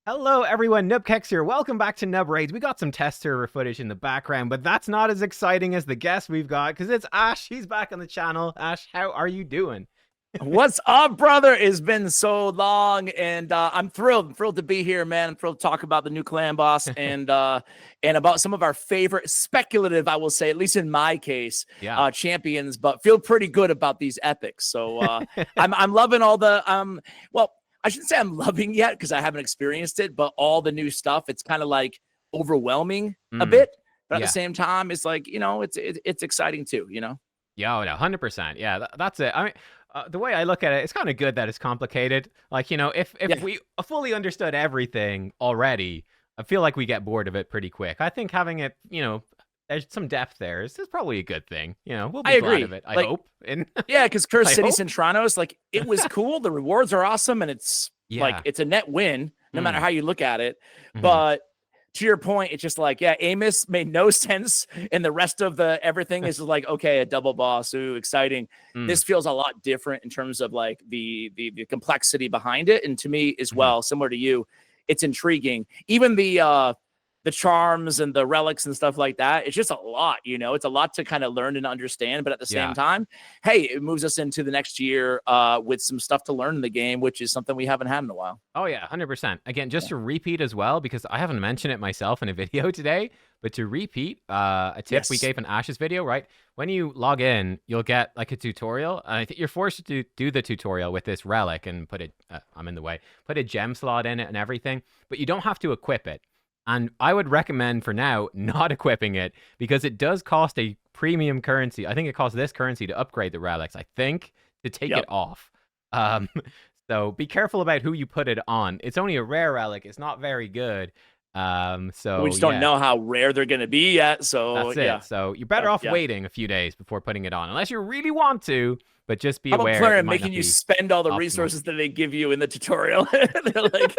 Hello everyone, nubkeks here. Welcome back to Nub Raids. We got some test server footage in the background, but that's not as exciting as the guest we've got because it's Ash. He's back on the channel. Ash, how are you doing? What's up, brother? It's been so long, and I'm thrilled to be here, man. I'm thrilled to talk about the new clan boss and about some of our favorite speculative, I will say, at least in my case, Yeah. champions. But feel pretty good about these epics. So I'm loving all the well, I shouldn't say I'm loving yet because I haven't experienced it, but all the new stuff. It's kind of like overwhelming a bit, but at the same time, it's like it's exciting too. Yeah, no, 100%. Yeah, that's it. I mean, the way I look at it, it's kind of good that it's complicated. Like, if we fully understood everything already, I feel like we get bored of it pretty quick. I think having it, there's some depth there. This is probably a good thing. We'll be glad of it, I hope. And yeah, because Cursed I City hope. Centranos, like, it was cool. The rewards are awesome, and it's like it's a net win, no matter how you look at it. But to your point, it's just like, Amos made no sense, and the rest of the everything is like, okay, a double boss, ooh, exciting. This feels a lot different in terms of like the complexity behind it, and to me as well, similar to you, it's intriguing. Even the charms and the relics and stuff like that, it's just a lot. It's a lot to kind of learn and understand, but at the same time, hey, it moves us into the next year with some stuff to learn in the game, which is something we haven't had in a while. Oh yeah, 100%. Again, just to repeat as well, because I haven't mentioned it myself in a video today, but to repeat, a tip we gave in Ash's video, right? When you log in, you'll get like a tutorial. I think you're forced to do the tutorial with this relic and put it, I'm in the way, put a gem slot in it and everything, but you don't have to equip it. And I would recommend for now not equipping it because it does cost a premium currency. I think it costs this currency to upgrade the relics, I think, to take it off. So be careful about who you put it on. It's only a rare relic. It's not very good. So we just don't know how rare they're going to be yet. So that's it. So you're better off waiting a few days before putting it on, unless you really want to. But just be aware. How about making you spend all the resources that they give you in the tutorial? They're like,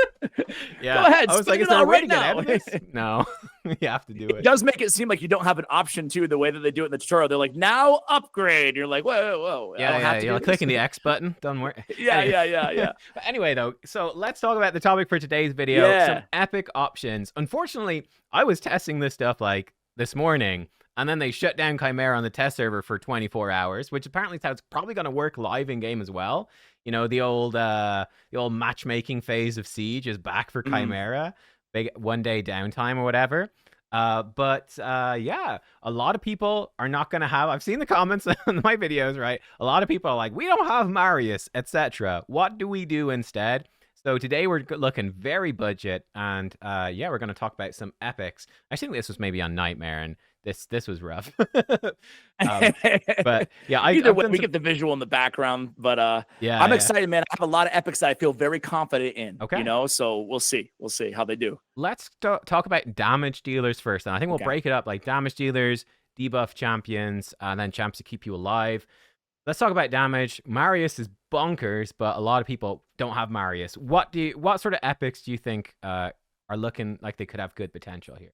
go ahead, I was like, is there a way to get out of this? No, you have to do it. It does make it seem like you don't have an option too, the way that they do it in the tutorial. They're like, now upgrade. You're like, whoa. Yeah. You're clicking the X button. Doesn't work. Yeah. But anyway, though, so let's talk about the topic for today's video. Some epic options. Unfortunately, I was testing this stuff like this morning, and then they shut down Chimera on the test server for 24 hours, which apparently sounds probably going to work live in game as well. The old matchmaking phase of Siege is back for Chimera. Big 1 day downtime or whatever. But a lot of people are not going to have. I've seen the comments on my videos, right? A lot of people are like, we don't have Marius, etc. What do we do instead? So today we're looking very budget, and we're going to talk about some epics. I think this was maybe on Nightmare, and this was rough. But yeah, either way, we get the visual in the background. But I'm excited, man. I have a lot of epics that I feel very confident in. Okay, so we'll see how they do. Let's talk about damage dealers first, and I think we'll break it up like damage dealers, debuff champions, and then champs to keep you alive. Let's talk about damage. Marius is bonkers, but a lot of people don't have Marius. What sort of epics do you think are looking like they could have good potential here?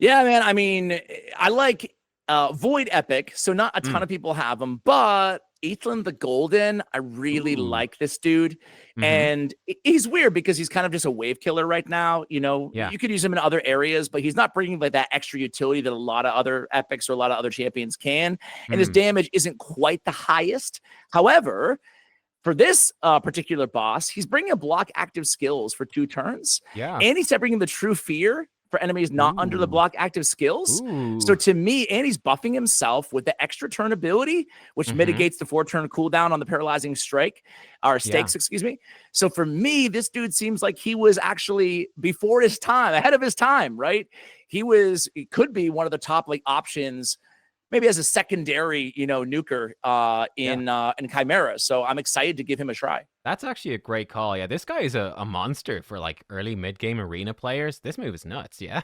Yeah, man. I mean, I like Void Epic, so not a ton of people have them, but Ethan the Golden, I really like this dude. And he's weird because he's kind of just a wave killer right now. You could use him in other areas, but he's not bringing like that extra utility that a lot of other epics or a lot of other champions can. And his damage isn't quite the highest. However, for this particular boss, he's bringing a block active skills for 2 turns. Yeah. And he's bringing the True Fear for enemies not under the block active skills. So to me, and he's buffing himself with the extra turn ability, which mitigates the 4-turn cooldown on the paralyzing strike, or stakes, excuse me. So for me, this dude seems like he was actually before his time, ahead of his time, right? He could be one of the top like options, maybe as a secondary, nuker in Chimera. So I'm excited to give him a try. That's actually a great call. Yeah, this guy is a monster for like early mid-game arena players. This move is nuts, yeah.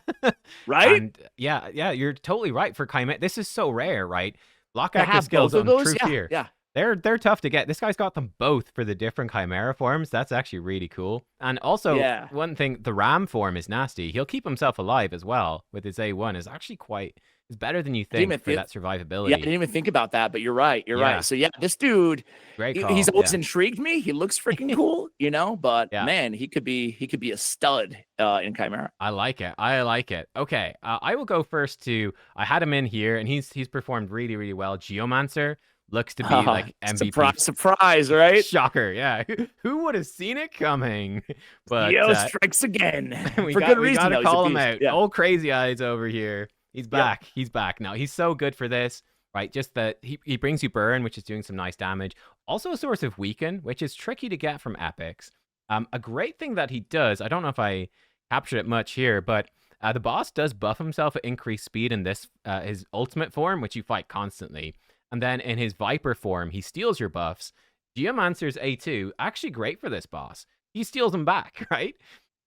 Right? And yeah, you're totally right for Chimera. This is so rare, right? Block active skills on True Fear. Yeah. They're tough to get. This guy's got them both for the different Chimera forms. That's actually really cool. And also, one thing, the Ram form is nasty. He'll keep himself alive as well with his A1. Is actually quite is better than you think for that survivability. Yeah, I didn't even think about that, but you're right. You're right. So yeah, this dude, great call. He's always intrigued me. He looks freaking cool, you know. But man, he could be a stud in Chimera. I like it. I like it. Okay, I will go first to. I had him in here, and he's performed really, really well. Geomancer looks to be like MVP. Surprise, right? Shocker, yeah. Who would have seen it coming? But Geo strikes again. For good reason. We gotta call him out. Yeah. Old Crazy Eyes over here. He's back. Yep. He's back now. He's so good for this, right? Just that he brings you burn, which is doing some nice damage. Also a source of weaken, which is tricky to get from epics. A great thing that he does, I don't know if I captured it much here, but the boss does buff himself at increased speed in this his ultimate form, which you fight constantly. And then in his Viper form, he steals your buffs. Geomancer's A2, actually great for this boss. He steals them back, right?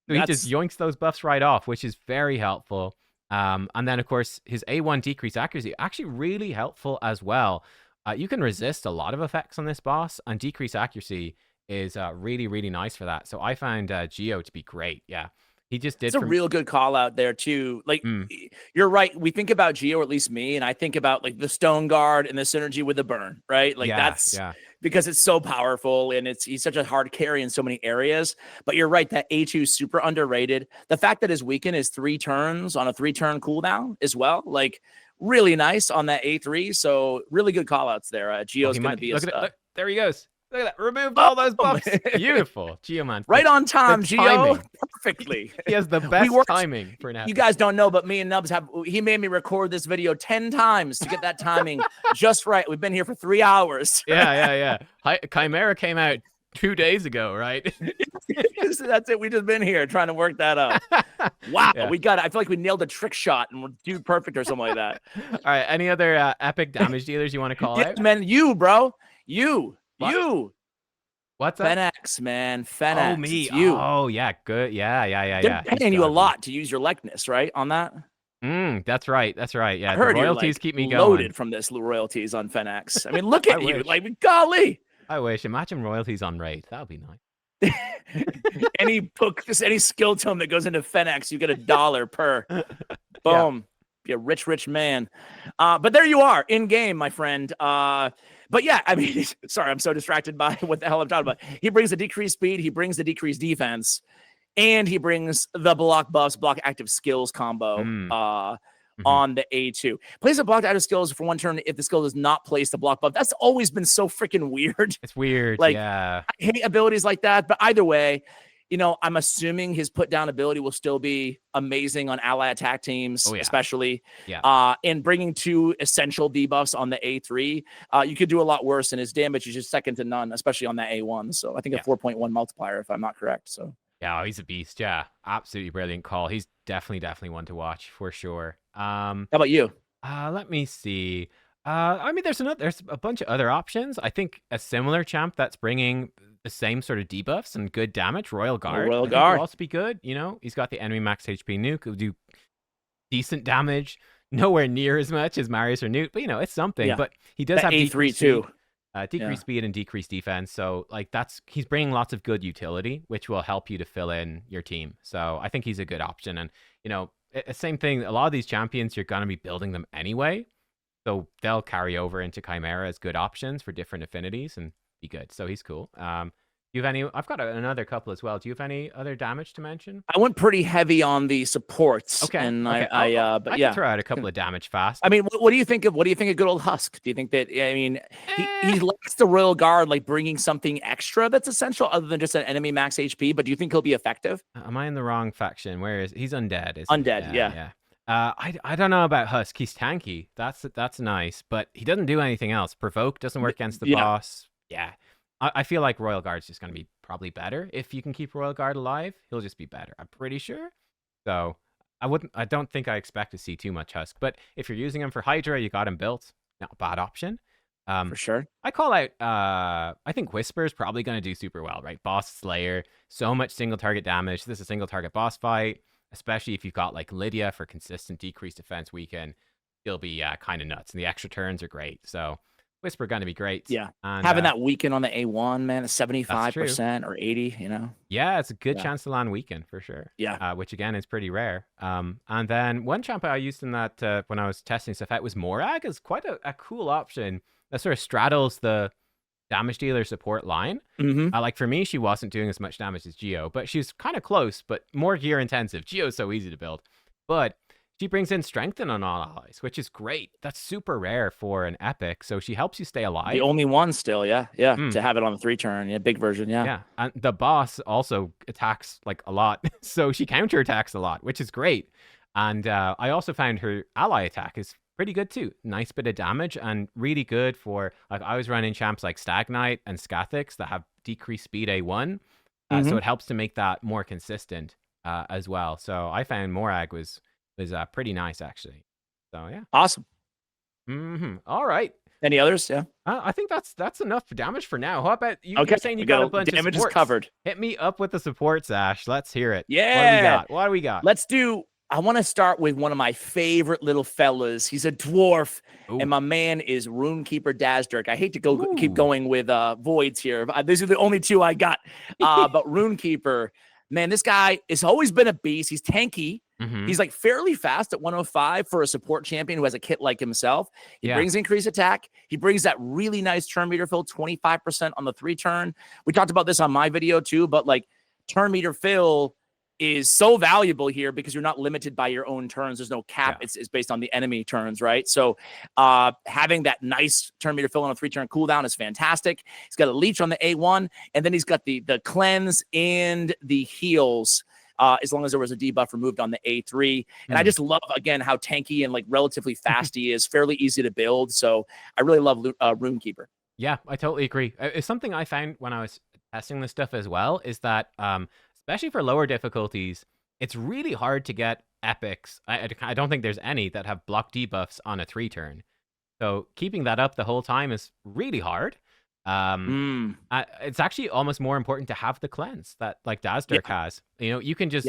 So he just yoinks those buffs right off, which is very helpful. And then, of course, his A1 decrease accuracy, actually really helpful as well. You can resist a lot of effects on this boss, and decrease accuracy is really, really nice for that. So I found Geo to be great. Yeah. He just did. It's a real good call out there too. Like you're right. We think about Geo, or at least me, and I think about like the Stone Guard and the synergy with the burn, right? Like that's because it's so powerful and he's such a hard carry in so many areas. But you're right, that A2 is super underrated. The fact that his weaken is 3 turns on a 3-turn cooldown as well, like really nice on that A3. So really good call outs there. Geo's going to be look, there he goes. Look at that. Removed all those buffs. Beautiful. Geomancer. Right on time, Geo. Perfectly. He has the best timing for now. You guys don't know, but me and Nubs he made me record this video 10 times to get that timing just right. We've been here for 3 hours. Yeah. Chimera came out 2 days ago, right? That's it. We just been here trying to work that out. Wow. We got it. I feel like we nailed a trick shot and we're dude perfect or something like that. All right. Any other epic damage dealers you want to call out? Man, you, bro. You. What? You. What's that? Fenix, man. Fenix. Oh, me. It's you. Oh, yeah. Good. Yeah. They're paying you a lot to use your likeness, right? On that? That's right. Yeah. I heard the royalties keep me going. Loaded from this royalties on Fenix. I mean, look at you. Like, golly. I wish. Imagine royalties on raid. That would be nice. Any book, just any skill tome that goes into Fenix, you get $1 per. Boom. Be a rich man. But there you are in game, my friend. But yeah, I mean, sorry, I'm so distracted by what the hell I'm talking about. He brings the decreased speed, he brings the decreased defense, and he brings the block buffs, block active skills combo on the A2. Place a block active skills for 1 turn if the skill does not place the block buff. That's always been so freaking weird. It's weird. Like, yeah. I hate abilities like that, but either way, you know, I'm assuming his put down ability will still be amazing on ally attack teams, especially. Yeah. And bringing 2 essential debuffs on the A3, you could do a lot worse, and his damage is just second to none, especially on that A1. So I think a 4.1 multiplier, if I'm not correct. So yeah, he's a beast. Yeah, absolutely brilliant call. He's definitely one to watch for sure. How about you? Let me see. I mean, there's a bunch of other options. I think a similar champ that's bringing the same sort of debuffs and good damage, Royal Guard. Royal Guard will also be good. You know, he's got the enemy max HP nuke, will do decent damage, nowhere near as much as Marius or Newt, but you know, it's something. Yeah. But he does have A3 too. Decreased speed and decreased defense. So like he's bringing lots of good utility, which will help you to fill in your team. So I think he's a good option. And you know, same thing. A lot of these champions, you're gonna be building them anyway. So they'll carry over into Chimera as good options for different affinities and be good. So he's cool. Do you have any? I've got another couple as well. Do you have any other damage to mention? I went pretty heavy on the supports. Okay. And okay. I can throw out a couple of damage fast. I mean, what do you think of good old Husk? Do you think that, I mean, he likes the Royal Guard, like bringing something extra that's essential other than just an enemy max HP, but do you think he'll be effective? Am I in the wrong faction? Where is he's undead? Undead, yeah. I don't know about Husk. He's tanky. That's nice, but he doesn't do anything else. Provoke doesn't work against the boss. Yeah. I feel like Royal Guard's just going to be probably better. If you can keep Royal Guard alive, he'll just be better. I'm pretty sure. So I don't think I expect to see too much Husk, but if you're using him for Hydra, you got him built. Not a bad option. For sure. I call out, I think Whisper is probably going to do super well, right? Boss Slayer, so much single target damage. This is a single target boss fight, especially if you've got like Lydia for consistent decreased defense weaken. He'll be kind of nuts, and the extra turns are great. So Whisper going to be great. Yeah. And, having that weekend on the A1, man, 75% 75% or 80, you know? Yeah, it's a good chance to land weekend for sure. Yeah. Which again is pretty rare. And then one champ I used in that when I was testing stuff out was Morag. Is quite a cool option that sort of straddles the damage dealer support line. Like for me, she wasn't doing as much damage as Geo, but she's kind of close, but more gear intensive. Geo's so easy to build, but she brings in strengthen on all allies, which is great. That's super rare for an epic, so she helps you stay alive. The only one still, yeah, to have it on the 3-turn, big version, Yeah, and the boss also attacks like a lot, so she counterattacks a lot, which is great. And I also found her ally attack is pretty good too. Nice bit of damage and really good for, like, I was running champs like Stag Knight and Scathix that have decreased speed A1, so it helps to make that more consistent as well. So I found Morag was pretty nice actually. So yeah, awesome. All right. Any others? Yeah. I think that's enough damage for now. How about you? Okay. You're saying you got a bunch damage of supports. is covered. Hit me up with the supports, Ash. Let's hear it. Yeah. What do we got? Let's do. I want to start with one of my favorite little fellas. He's a dwarf, and my man is Runekeeper Dazdurk. I hate to keep going with voids here. These are the only two I got. But Runekeeper, man, this guy has always been a beast. He's tanky. He's like fairly fast at 105 for a support champion who has a kit like himself. He brings increased attack. He brings that really nice turn meter fill, 25% on the 3-turn. We talked about this on my video too, but like turn meter fill is so valuable here because you're not limited by your own turns. There's no cap. It's based on the enemy turns, right? So having that nice turn meter fill on a 3-turn cooldown is fantastic. He's got a leech on the A1, and then he's got the cleanse and the heals. As long as there was a debuff removed on the A3. And I just love, again, how tanky and like relatively fast he is, fairly easy to build. So I really love Runekeeper. Yeah, I totally agree. It's something I found when I was testing this stuff as well, is that especially for lower difficulties, it's really hard to get epics. I don't think there's any that have block debuffs on a 3-turn. So keeping that up the whole time is really hard. It's actually almost more important to have the cleanse that like Dazdurk has. You know, you can just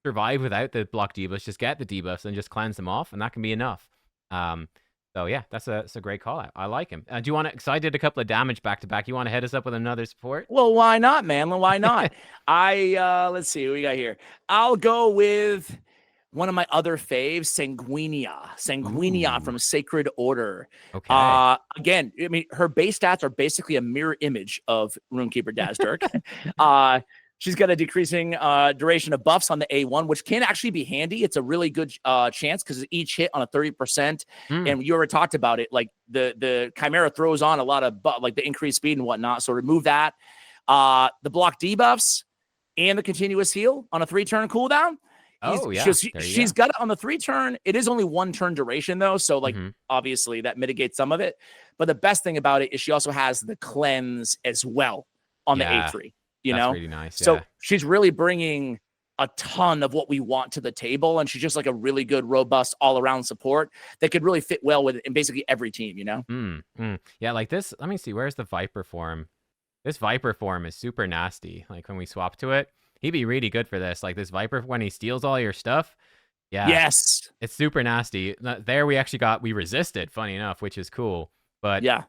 survive without the block debuffs, just get the debuffs and just cleanse them off, and that can be enough. So yeah, that's a great call out. I like him. Do you want to? Because I did a couple of damage back to back. You want to hit us up with another support? Well, why not, man? Why not? Let's see what we got here. I'll go with one of my other faves, Sanguinia from Sacred Order. Okay. Again, I mean, her base stats are basically a mirror image of Runekeeper Dazdurk. She's got a decreasing duration of buffs on the A1, which can actually be handy. It's a really good chance because each hit on a 30%. And you already talked about it. Like the Chimera throws on a lot of like the increased speed and whatnot. So remove that. The block debuffs and the continuous heal on a 3-turn cooldown. She's got it on the 3-turn. It is only 1-turn duration though, so like obviously that mitigates some of it. But the best thing about it is she also has the cleanse as well on the A3. That's really nice. So she's really bringing a ton of what we want to the table, and she's just like a really good, robust, all-around support that could really fit well with in basically every team. Yeah, like this. Let me see. Where's the Viper form? This Viper form is super nasty. Like when we swap to it. He'd be really good for this. Like this Viper, when he steals all your stuff. Yeah. Yes. It's super nasty. There we resisted, funny enough, which is cool. But yeah.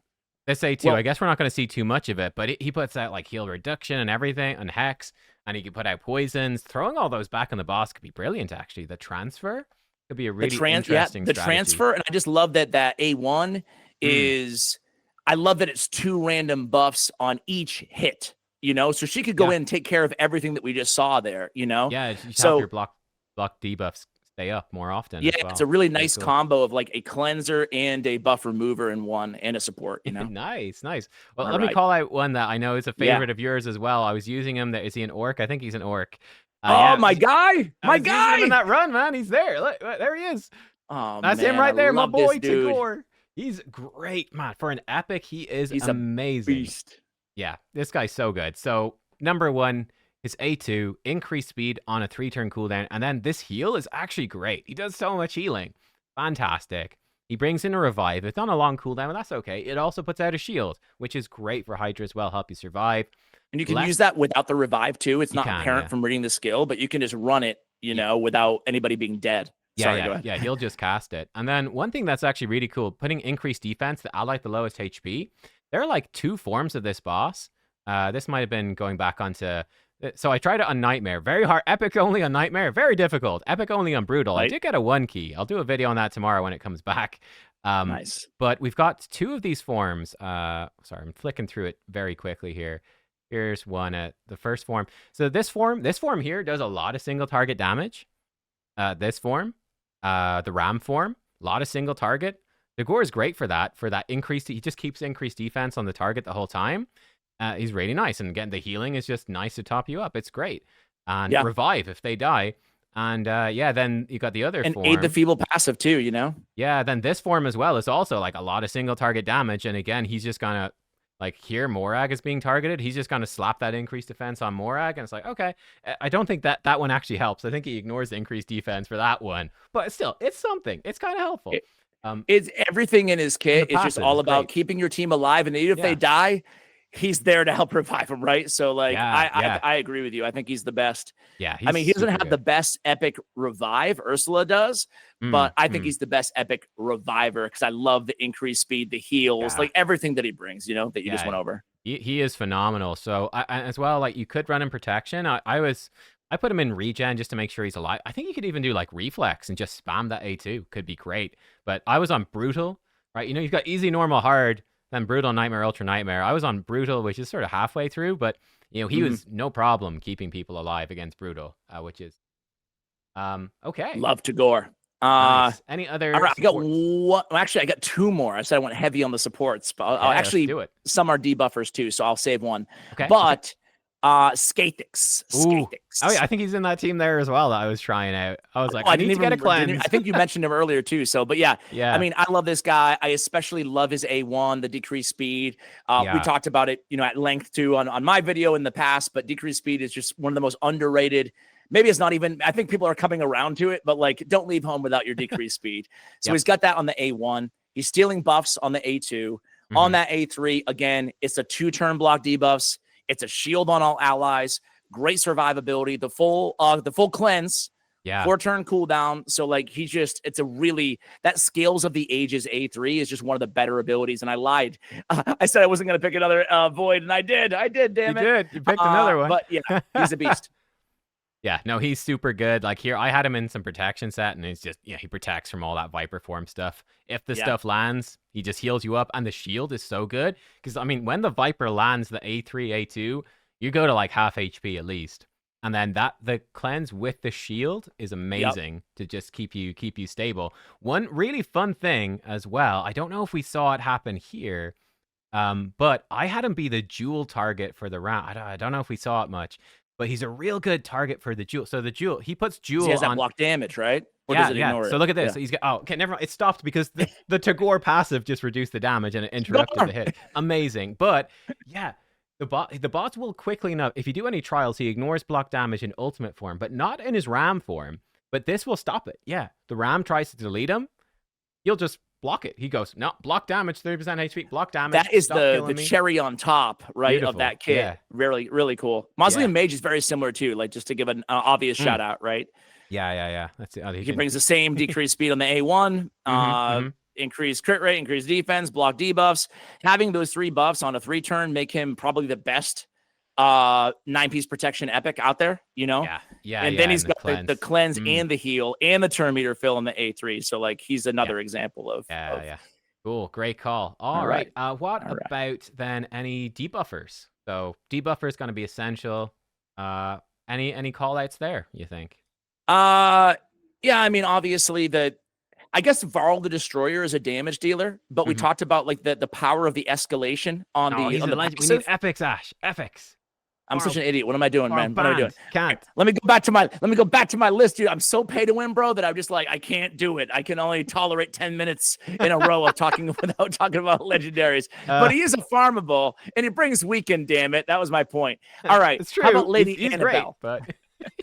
This A2, I guess we're not going to see too much of it, but he puts out like heal reduction and everything, and hex, and he can put out poisons. Throwing all those back on the boss could be brilliant, actually. The transfer could be a really interesting strategy. Transfer, and I just love that A1 is, I love that it's 2 random buffs on each hit. So she could go in and take care of everything that we just saw there, Yeah, so your block debuffs stay up more often. Yeah, as well. It's a really nice combo of like a cleanser and a buff remover in one, and a support, Nice. Well, let me call out one that I know is a favorite of yours as well. I was using him. Is he an orc? I think he's an orc. My guy! My guy! Using him in that run, man. He's there. Look, there he is. Oh, that's man, him right there, my boy Tagore. He's great, man. For an epic, he's amazing. A beast. Yeah, this guy's so good. So, number 1, his A2, increased speed on a 3-turn cooldown. And then this heal is actually great. He does so much healing. Fantastic. He brings in a revive. It's on a long cooldown, but that's okay. It also puts out a shield, which is great for Hydra as well, help you survive. And you can use that without the revive too. It's not apparent from reading the skill, but you can just run it, without anybody being dead. Sorry, go ahead. Yeah, he'll just cast it. And then one thing that's actually really cool, putting increased defense to ally the lowest HP. There are like 2 forms of this boss. This might have been going back onto... So I tried it on Nightmare. Very hard. Epic only on Nightmare. Very difficult. Epic only on Brutal. Right. I did get a 1 key. I'll do a video on that tomorrow when it comes back. Nice. But we've got 2 of these forms. Sorry, I'm flicking through it very quickly here. Here's one at the first form. So this form here does a lot of single target damage. This form, the Ram form, a lot of single target. The Gore is great for that increased. He just keeps increased defense on the target the whole time. He's really nice, and again, the healing is just nice to top you up. It's great, and revive if they die, and then you got the other form. Aid the feeble passive too, you know. Yeah, then this form as well is also like a lot of single target damage, and again, he's just gonna like here Morag is being targeted. He's just gonna slap that increased defense on Morag, and it's like okay. I don't think that one actually helps. I think he ignores the increased defense for that one, but still, it's something. It's kind of helpful. It's everything in his kit. It's just all about keeping your team alive, and even if they die, he's there to help revive him, right? So, like, I agree with you. I think he's the best. Yeah, I mean, he doesn't have the best epic revive. Ursula does, but I think he's the best epic reviver because I love the increased speed, the heals, like everything that he brings, you know, that you just went over. He is phenomenal. So, as well, like, you could run in protection. I put him in regen just to make sure he's alive. I think you could even do, like, reflex and just spam that A2. Could be great. But I was on brutal, right? You know, you've got easy, normal, hard, then brutal, nightmare, ultra nightmare. I was on brutal, which is sort of halfway through, but you know he was no problem keeping people alive against brutal, which is okay. Love to gore. Nice. Any other? All right, I got one. Well, actually, I got 2 more. I said I went heavy on the supports, but I'll actually do it. Some are debuffers too, so I'll save one. Okay. But Skatix. Oh yeah, I think he's in that team there as well that I was trying out. I was like, I need to get a cleanse. I think you mentioned him earlier too. So, but yeah. I mean, I love this guy. I especially love his A1, the decreased speed. We talked about it, you know, at length too on my video in the past. But decreased speed is just one of the most underrated. Maybe it's not even. I think people are coming around to it, but like, don't leave home without your decreased speed. So he's got that on the A1. He's stealing buffs on the A2. On that A3, again, it's a 2-turn block debuffs. It's a shield on all allies, great survivability, the full cleanse, 4-turn cooldown. So like it's a really, that Scales of the Ages A3 is just one of the better abilities. And I lied. I said I wasn't going to pick another Void, and I did, damn it. You picked another one. But yeah, he's a beast. Yeah, no, he's super good. Like here, I had him in some protection set, and it's just, he protects from all that Viper form stuff. If the stuff lands, he just heals you up, and the shield is so good. Because, I mean, when the Viper lands the A3, A2, you go to like half HP at least. And then the cleanse with the shield is amazing to just keep you stable. One really fun thing as well, I don't know if we saw it happen here, but I had him be the jewel target for the round. I don't know if we saw it much. But he's a real good target for the jewel. So the jewel, he puts jewel he has that on block damage, right? Or does it ignore it? So look at this. So he's got okay, never mind. It stopped because the Tagore passive just reduced the damage and it interrupted the hit. Amazing. But yeah, the bots will quickly enough. If you do any trials, he ignores block damage in ultimate form, but not in his Ram form. But this will stop it. Yeah. The Ram tries to delete him. He'll just block it. He goes, no, block damage, 30% HP, block damage. That is the cherry on top, right? Beautiful. Of that kit. Yeah. Really, really cool. Mausoleum Mage is very similar too, like just to give an obvious shout out, right? Yeah. That's it. He brings the same decreased speed on the A1, increased crit rate, increased defense, block debuffs. Having those 3 buffs on a 3-turn make him probably the best 9-piece protection epic out there, you know? Yeah. And then he's got the cleanse and the heal and the turn meter fill on the A3. So like he's another example of Cool, great call. All right. What about then any debuffers? So debuffer is going to be essential. Any call outs there, you think? Yeah, I mean, obviously I guess Varl the Destroyer is a damage dealer, but we talked about like the power of the escalation on the we need epics, Ash. Epics. I'm such an idiot. What am I doing, man? What am I doing? Can't. Let me go back to my list, dude. I'm so pay to win, bro, that I'm just like, I can't do it. I can only tolerate 10 minutes in a row of talking without talking about legendaries. But he is a farmable, and he brings weekend. Damn it, that was my point. All right, it's true. How about Lady Annabelle? Great,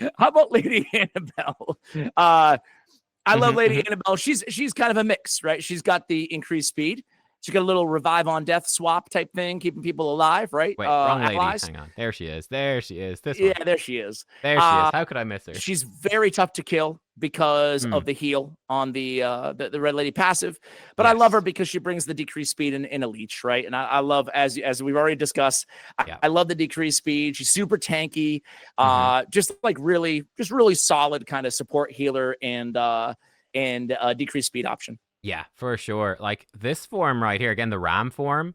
but how about Lady Annabelle? I love Lady Annabelle. She's kind of a mix, right? She's got the increased speed. She's got a little revive on death swap type thing, keeping people alive, right? Wait, wrong lady. Hang on. There she is. This one. Yeah, there she is. There she is. How could I miss her? She's very tough to kill. because of the heal on the Red Lady passive, but I love her because she brings the decreased speed in a leech, right? And I love, as we've already discussed, I love the decreased speed. She's super tanky, just like really solid kind of support healer and decreased speed option. Yeah, for sure. Like this form right here, again, the Ram form,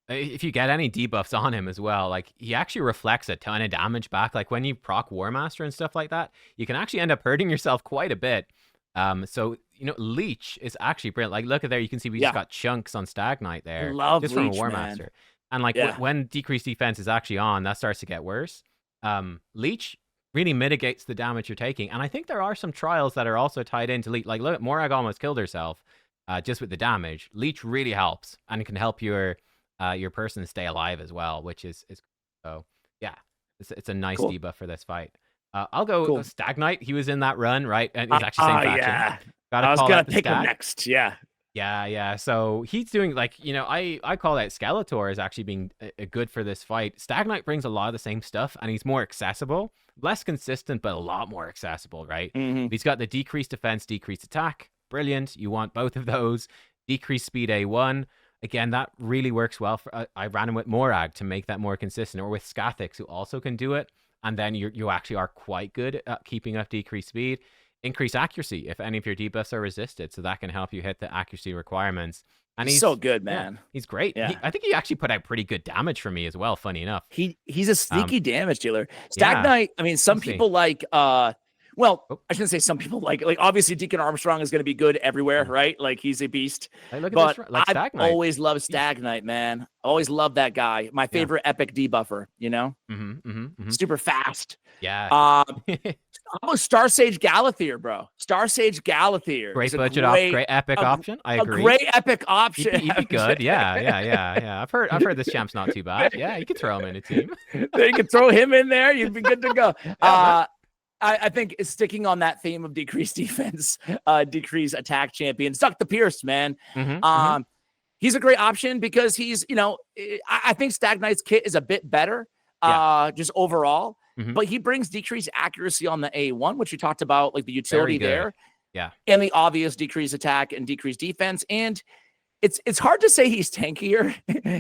if you get any debuffs on him as well, like he actually reflects a ton of damage back. Like when you proc War Master and stuff like that, you can actually end up hurting yourself quite a bit. So you know, Leech is actually brilliant. Like look at there, you can see we just got chunks on Stag Knight there, just from a War Master. And like when decreased defense is actually on, that starts to get worse. Leech really mitigates the damage you're taking, and I think there are some trials that are also tied into Leech. Like look, Morag almost killed herself just with the damage. Leech really helps, and it can help your person stay alive as well, which is so yeah, it's a nice debuff for this fight. I'll go Stag Knight. He was in that run, right? And he's actually same faction. Yeah. I was gonna pick him next. Yeah. So he's doing like, you know, I call that Skeletor as actually being a good for this fight. Stag Knight brings a lot of the same stuff, and he's more accessible, less consistent, but a lot more accessible, right? He's got the decreased defense, decreased attack. Brilliant. You want both of those. Decreased speed A1. Again, that really works well. I ran him with Morag to make that more consistent, or with Scathix, who also can do it. And then you actually are quite good at keeping up decreased speed. Increase accuracy if any of your debuffs are resisted, so that can help you hit the accuracy requirements. And he's so good, man. He's great. Yeah. I think he actually put out pretty good damage for me as well, funny enough. He's a sneaky damage dealer. Stag Knight, I mean, some people like well, I shouldn't say some people like obviously Deacon Armstrong is going to be good everywhere, right? Like he's a beast. Hey, look at but this, like I've always loved Stag Knight, man. Always loved that guy. My favorite epic debuffer, you know? Super fast. Yeah. Almost Star Sage Galathier, bro. Star Sage Galathier. Great budget great epic option. I agree. A great epic option. He'd be good. Yeah. I've heard this champ's not too bad. Yeah, you could throw him in a team. You could throw him in there. You'd be good to go. I think it's sticking on that theme of decreased defense, decreased attack champions. Duck the Pierce, man. He's a great option because he's, you know, I think Stag Knight's kit is a bit better, just overall. But he brings decreased accuracy on the A1, which you talked about, like the utility there. Yeah. And the obvious decreased attack and decreased defense. And it's hard to say he's tankier.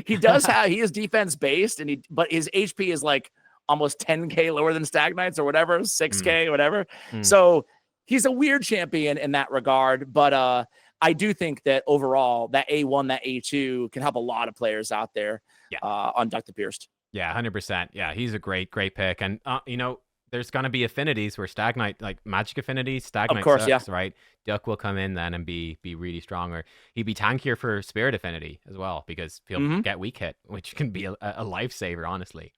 He is defense based, but his HP is like almost 10K lower than Stag Knight's or whatever, 6K, whatever. So he's a weird champion in that regard. But I do think that overall, that A1, that A2 can help a lot of players out there on Duck the Pierced. Yeah, 100%. Yeah, he's a great pick. And, you know, there's going to be affinities where Stag Knight, like magic affinities, Stag Knight sucks, right? Duck will come in then and be really stronger. He'd be tankier for Spirit affinity as well, because he'll get weak hit, which can be a lifesaver, honestly.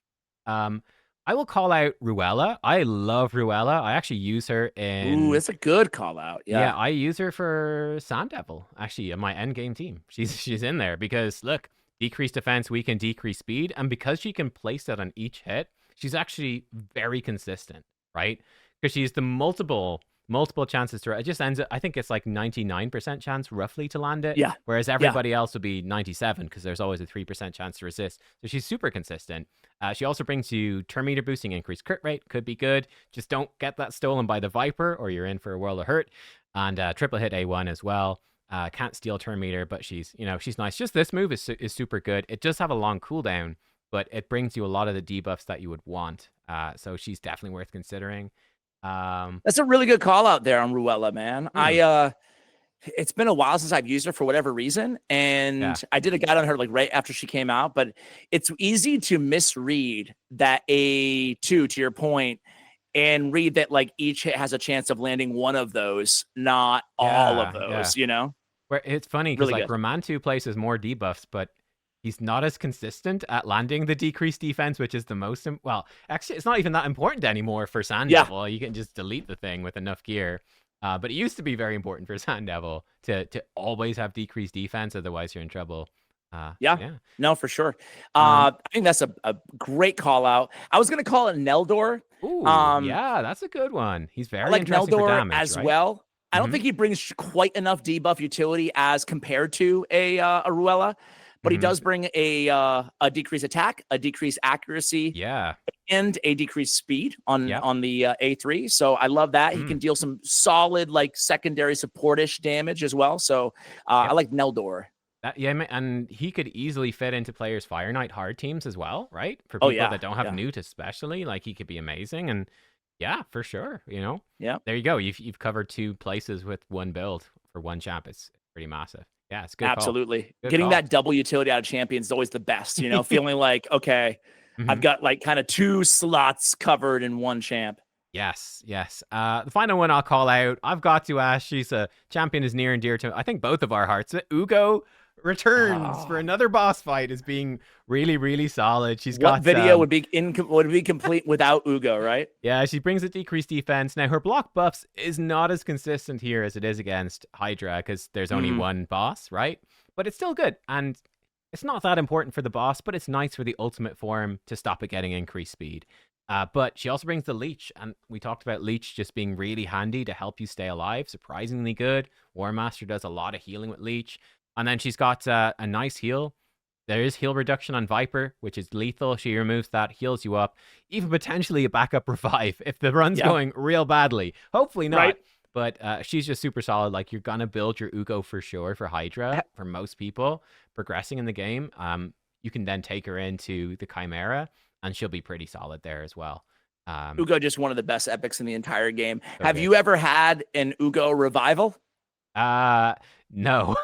I will call out Ruella. I love Ruella. I actually use her in... Ooh, it's a good call out. Yeah, I use her for Sand Devil, actually, in my endgame team. She's in there because, look, decreased defense, we can decrease speed, and because she can place that on each hit, she's actually very consistent, right? Because she's the multiple chances to... It just ends up... I think it's like 99% chance roughly to land it. Yeah. Whereas everybody else would be 97 because there's always a 3% chance to resist. So she's super consistent. She also brings you turn meter boosting, increased crit rate. Could be good. Just don't get that stolen by the Viper or you're in for a world of hurt. And triple hit A1 as well. Can't steal turn meter, but she's nice. Just this move is super good. It does have a long cooldown, but it brings you a lot of the debuffs that you would want. So she's definitely worth considering. That's a really good call out there on Ruella, man. It's been a while since I've used her for whatever reason, and I did a guide on her like right after she came out, but it's easy to misread that A2, to your point, and read that like each hit has a chance of landing one of those, not all of those, you know? Where it's funny because like Romantu places more debuffs, but he's not as consistent at landing the decreased defense, which is the most... Well, actually, it's not even that important anymore for Sand Devil. You can just delete the thing with enough gear. But it used to be very important for Sand Devil to always have decreased defense, otherwise you're in trouble. No, for sure. I think that's a great call out. I was going to call it Neldor. Ooh, yeah, that's a good one. He's very like interesting Neldor for damage, as right? well. I don't think he brings quite enough debuff utility as compared to a Ruella, but he does bring a decreased attack, a decreased accuracy. Yeah. and a decreased speed on Yep. on the A3. So I love that. He can deal some solid like secondary supportish damage as well. So I like Neldor. And he could easily fit into players' Fire Knight hard teams as well, right? For people that don't have Newt especially, like he could be amazing. And yeah, for sure, you know? Yeah. There you go. You've covered 2 places with one build for one champ. It's pretty massive. Yeah, it's good. Absolutely. Getting that double utility out of champions is always the best, you know, feeling like, okay, I've got like kind of 2 slots covered in one champ. Yes. The final one I'll call out, I've got to ask, she's a champion is near and dear to, I think, both of our hearts. Ugo returns for another boss fight as being really, really solid. She's got video would be complete without Ugo, right? Yeah, she brings a decreased defense. Now her block buffs is not as consistent here as it is against Hydra because there's only one boss, right? But it's still good, and it's not that important for the boss, but it's nice for the ultimate form to stop it getting increased speed. But she also brings the leech, and we talked about leech just being really handy to help you stay alive. Surprisingly good. War Master does a lot of healing with leech. And then she's got a nice heal. There is heal reduction on Viper, which is lethal. She removes that, heals you up. Even potentially a backup revive if the run's going real badly. Hopefully not. Right. But she's just super solid. Like, you're going to build your Ugo for sure for Hydra, for most people progressing in the game. You can then take her into the Chimera, and she'll be pretty solid there as well. Ugo, just one of the best epics in the entire game. Have you ever had an Ugo revival? No.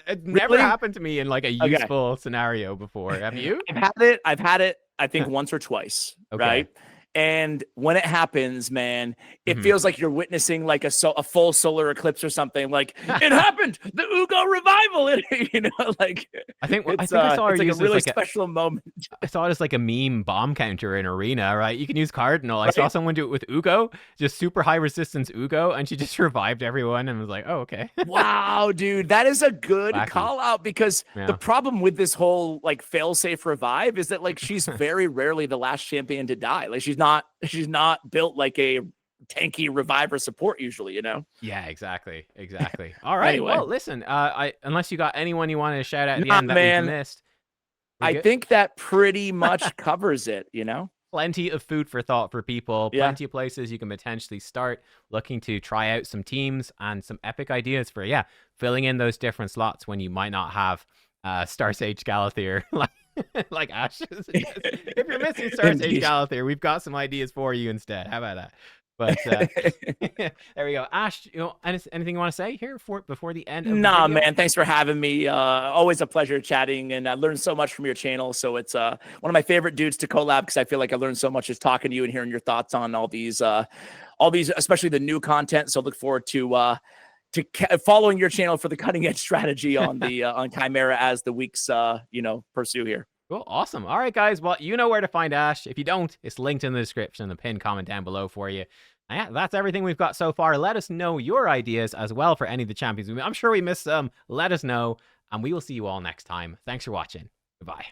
It never happened to me in like a useful scenario before. Have you? I've had it I think once or twice, right? And when it happens, man, it feels like you're witnessing like a full solar eclipse or something. Like it happened, the Ugo revival. You know, like I think I saw her use a really special moment. I saw it as like a meme bomb counter in Arena, right? You can use Cardinal. I saw someone do it with Ugo, just super high resistance Ugo, and she just revived everyone and was like, oh, okay. Wow, dude, that is a good call out because the problem with this whole like fail-safe revive is that like she's very rarely the last champion to die. Like she's not built like a tanky reviver support usually, you know? Yeah, exactly. All right. Anyway. Well, listen, unless you got anyone you wanted to shout out at the end that we missed. I think that pretty much covers it, you know? Plenty of food for thought for people. Plenty of places you can potentially start looking to try out some teams and some epic ideas for, filling in those different slots when you might not have Star Sage Galathyr like Ash. If you're missing Star Sage Galathyr, we've got some ideas for you instead. How about that? But there we go. Ash, anything you want to say here before the end of the video? Man, thanks for having me. Always a pleasure chatting, and I learned so much from your channel. So it's one of my favorite dudes to collab because I feel like I learned so much just talking to you and hearing your thoughts on all these, especially the new content. So look forward to following your channel for the cutting edge strategy on the on Chimera as the weeks pursue here. Cool. Awesome. All right, guys. Well, you know where to find Ash. If you don't, it's linked in the description, the pinned comment down below for you. And yeah, that's everything we've got so far. Let us know your ideas as well for any of the champions. I'm sure we missed some. Let us know, and we will see you all next time. Thanks for watching. Goodbye.